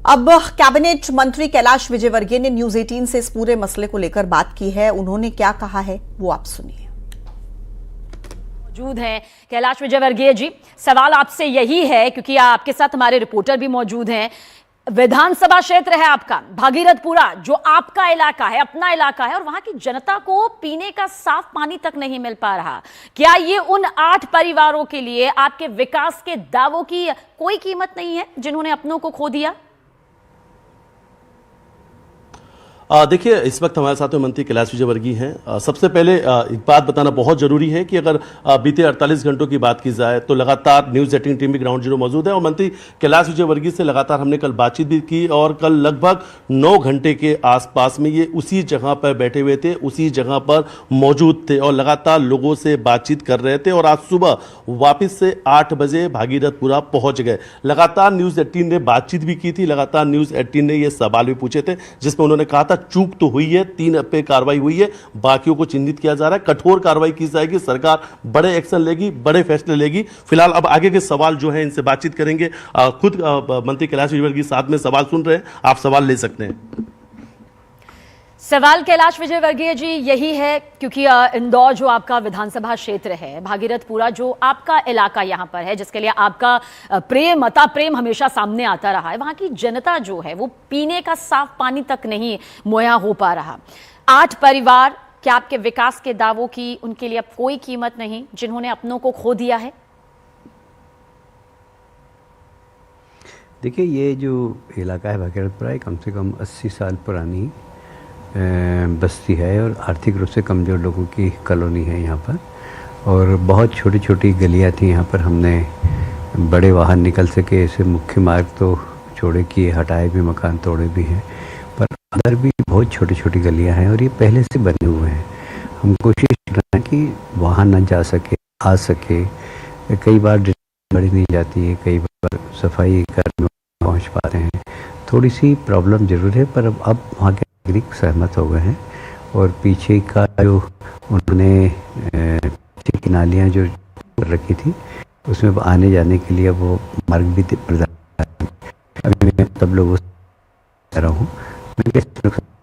अब कैबिनेट मंत्री कैलाश विजयवर्गीय ने न्यूज 18 से इस पूरे मसले को लेकर बात की है। उन्होंने क्या कहा है वो आप सुनिए। मौजूद हैं कैलाश विजयवर्गीय जी, सवाल आपसे यही है क्योंकि आपके साथ हमारे रिपोर्टर भी मौजूद हैं। विधानसभा क्षेत्र है आपका भागीरथपुरा, जो आपका इलाका है, अपना इलाका है, और वहां की जनता को पीने का साफ पानी तक नहीं मिल पा रहा। क्या ये उन 8 परिवारों के लिए आपके विकास के दावों की कोई कीमत नहीं है जिन्होंने अपनों को खो दिया? देखिए, इस वक्त हमारे साथ में मंत्री कैलाश विजयवर्गीय हैं। सबसे पहले एक बात बताना बहुत जरूरी है कि अगर बीते 48 घंटों की बात की जाए तो लगातार न्यूज़ 18 टीम भी ग्राउंड जीरो मौजूद है और मंत्री कैलाश विजयवर्गीय से लगातार हमने कल बातचीत भी की और कल लगभग 9 घंटे के आसपास में ये उसी जगह पर बैठे हुए थे, उसी जगह पर मौजूद थे और लगातार लोगों से बातचीत कर रहे थे और आज सुबह वापस से 8 बजे भागीरथपुरा पहुंच गए। लगातार न्यूज़ 18 ने बातचीत भी की थी, लगातार न्यूज़ 18 ने ये सवाल भी पूछे थे जिसमें उन्होंने कहा था चूक तो हुई है, 3 पे कार्रवाई हुई है, बाकियों को चिन्हित किया जा रहा है, कठोर कार्रवाई की जाएगी, सरकार बड़े एक्शन लेगी, बड़े फैसले लेगी। फिलहाल अब आगे के सवाल जो है इनसे बातचीत करेंगे। खुद मंत्री कैलाश विजयवर्गीय साथ में सवाल सुन रहे हैं, आप सवाल ले सकते हैं। सवाल कैलाश विजयवर्गीय जी यही है क्योंकि इंदौर जो आपका विधानसभा क्षेत्र है, भागीरथपुरा जो आपका इलाका यहां पर है, जिसके लिए आपका प्रेम मता प्रेम हमेशा सामने आता रहा है, वहां की जनता जो है वो पीने का साफ पानी तक नहीं मुहैया हो पा रहा। 8 परिवार, क्या आपके विकास के दावों की उनके लिए अब कोई कीमत नहीं जिन्होंने अपनों को खो दिया है? देखिए, ये जो इलाका है भागीरथपुरा, कम से कम 80 साल पुरानी बस्ती है और आर्थिक रूप से कमज़ोर लोगों की कॉलोनी है यहाँ पर। और बहुत छोटी छोटी गलियाँ थी यहाँ पर, हमने बड़े वाहन निकल सके ऐसे मुख्य मार्ग तो चौड़े किए, हटाए भी, मकान तोड़े भी हैं, पर अंदर भी बहुत छोटी छोटी गलियाँ हैं और ये पहले से बने हुए हैं। हम कोशिश कर रहे हैं कि वाहन न जा सके, आ सके। कई बार बड़ी नहीं जाती है, कई बार सफाई कर्मी पहुँच पाते हैं, थोड़ी सी प्रॉब्लम ज़रूर है, पर अब वहाँ के नागरिक सहमत हो गए हैं और पीछे का जो उन्होंने पीछे की नालियाँ जो रखी थी उसमें आने जाने के लिए वो मार्ग भी प्रदान। अभी मैं सब लोगों से कह रहा हूँ,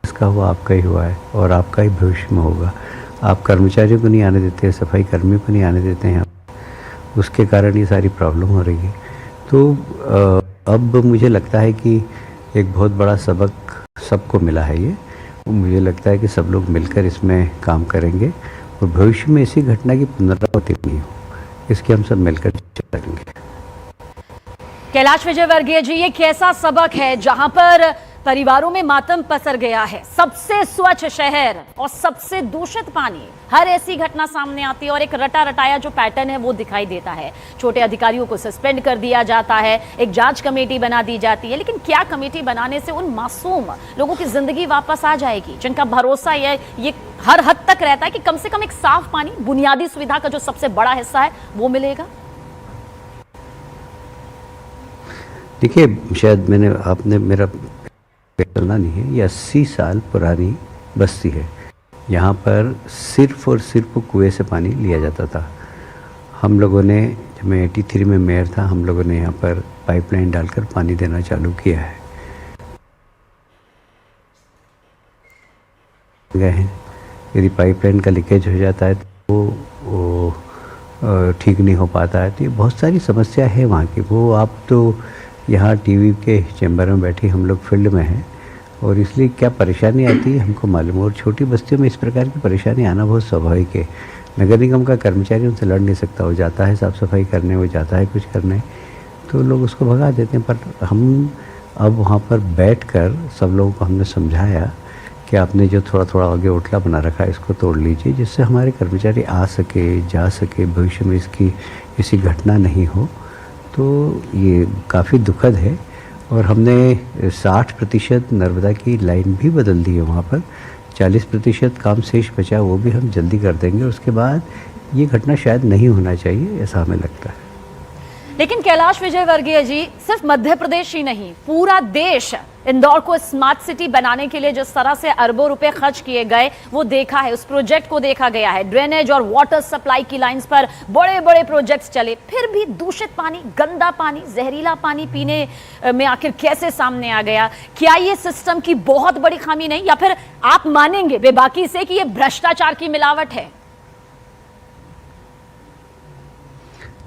इसका हुआ आपका ही हुआ है और आपका ही भविष्य में होगा। आप कर्मचारियों को नहीं आने देते, सफाई कर्मियों को नहीं आने देते हैं, उसके कारण ये सारी प्रॉब्लम हो रही है। तो अब मुझे लगता है कि एक बहुत बड़ा सबक सबको मिला है ये, मुझे लगता है कि सब लोग मिलकर इसमें काम करेंगे और भविष्य में ऐसी घटना की पुनरावृत्ति नहीं हो, इसकी हम सब मिलकर चर्चा करेंगे। कैलाश विजयवर्गीय जी, ये कैसा सबक है जहां पर परिवारों में मातम पसर गया है? सबसे स्वच्छ शहर और सबसे दूषित पानी, हर ऐसी घटना सामने आती है और एक रटा रटाया जो पैटर्न है वो दिखाई देता है। छोटे अधिकारियों को सस्पेंड कर दिया जाता है, एक जांच कमेटी बना दी जाती है, लेकिन क्या कमेटी बनाने से उन मासूम लोगों की जिंदगी वापस आ जाएगी जिनका भरोसा ये हर हद तक रहता है कि कम से कम एक साफ पानी, बुनियादी सुविधा का जो सबसे बड़ा हिस्सा है वो मिलेगा? देखिए, शायद आपने मेरा चलना नहीं है, ये 80 साल पुरानी बस्ती है। यहाँ पर सिर्फ और सिर्फ कुएं से पानी लिया जाता था। हम लोगों ने, जब मैं 83 में मेयर था, हम लोगों ने यहाँ पर पाइपलाइन डालकर पानी देना चालू किया है। गए हैं, यदि पाइपलाइन का लीकेज हो जाता है तो वो ठीक नहीं हो पाता है, तो ये बहुत सारी समस्या है वहाँ की। वो आप तो यहाँ टीवी के चैम्बर में बैठे, हम लोग फील्ड में हैं और इसलिए क्या परेशानी आती है हमको मालूम है। और छोटी बस्तियों में इस प्रकार की परेशानी आना बहुत स्वाभाविक है। नगर निगम का कर्मचारी उनसे लड़ नहीं सकता, वो जाता है साफ़ सफाई करने, वो जाता है कुछ करने, तो लोग उसको भगा देते हैं। पर हम अब वहाँ पर बैठकर सब लोगों को हमने समझाया कि आपने जो थोड़ा थोड़ा आगे ओटला बना रखा है इसको तोड़ लीजिए, जिससे हमारे कर्मचारी आ सके, जा सके, भविष्य में इसकी ऐसी घटना नहीं हो। तो ये काफ़ी दुखद है और हमने 60% नर्मदा की लाइन भी बदल दी है वहाँ पर। 40% काम शेष बचा, वो भी हम जल्दी कर देंगे। उसके बाद ये घटना शायद नहीं होना चाहिए, ऐसा हमें लगता है। लेकिन कैलाश विजयवर्गीय जी, सिर्फ मध्य प्रदेश ही नहीं, पूरा देश इंदौर को स्मार्ट सिटी बनाने के लिए जिस तरह से अरबों रुपए खर्च किए गए वो देखा है, उस प्रोजेक्ट को देखा गया है। ड्रेनेज और वाटर सप्लाई की लाइंस पर बड़े बड़े प्रोजेक्ट्स चले, फिर भी दूषित पानी, गंदा पानी, जहरीला पानी पीने में आखिर कैसे सामने आ गया? क्या ये सिस्टम की बहुत बड़ी खामी नहीं, या फिर आप मानेंगे बेबाकी से कि ये भ्रष्टाचार की मिलावट है?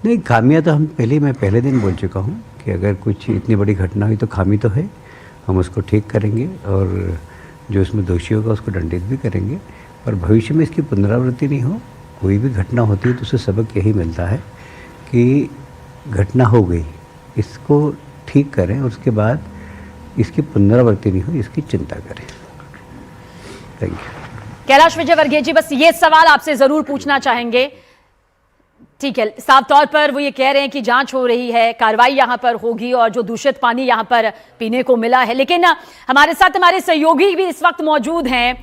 नहीं, खामियां तो मैं पहले दिन बोल चुका हूँ कि अगर कुछ इतनी बड़ी घटना हुई तो खामी तो है, हम उसको ठीक करेंगे और जो इसमें दोषी होगा उसको दंडित भी करेंगे, पर भविष्य में इसकी पुनरावृत्ति नहीं हो। कोई भी घटना होती है तो उससे सबक यही मिलता है कि घटना हो गई, इसको ठीक करें और उसके बाद इसकी पुनरावृत्ति नहीं हो, इसकी चिंता करें। Thank you. कैलाश विजयवर्गीय जी, बस ये सवाल आपसे जरूर पूछना चाहेंगे। ठीक है, साफ तौर पर वो ये कह रहे हैं कि जांच हो रही है, कार्रवाई यहां पर होगी और जो दूषित पानी यहां पर पीने को मिला है, लेकिन हमारे साथ हमारे सहयोगी भी इस वक्त मौजूद हैं।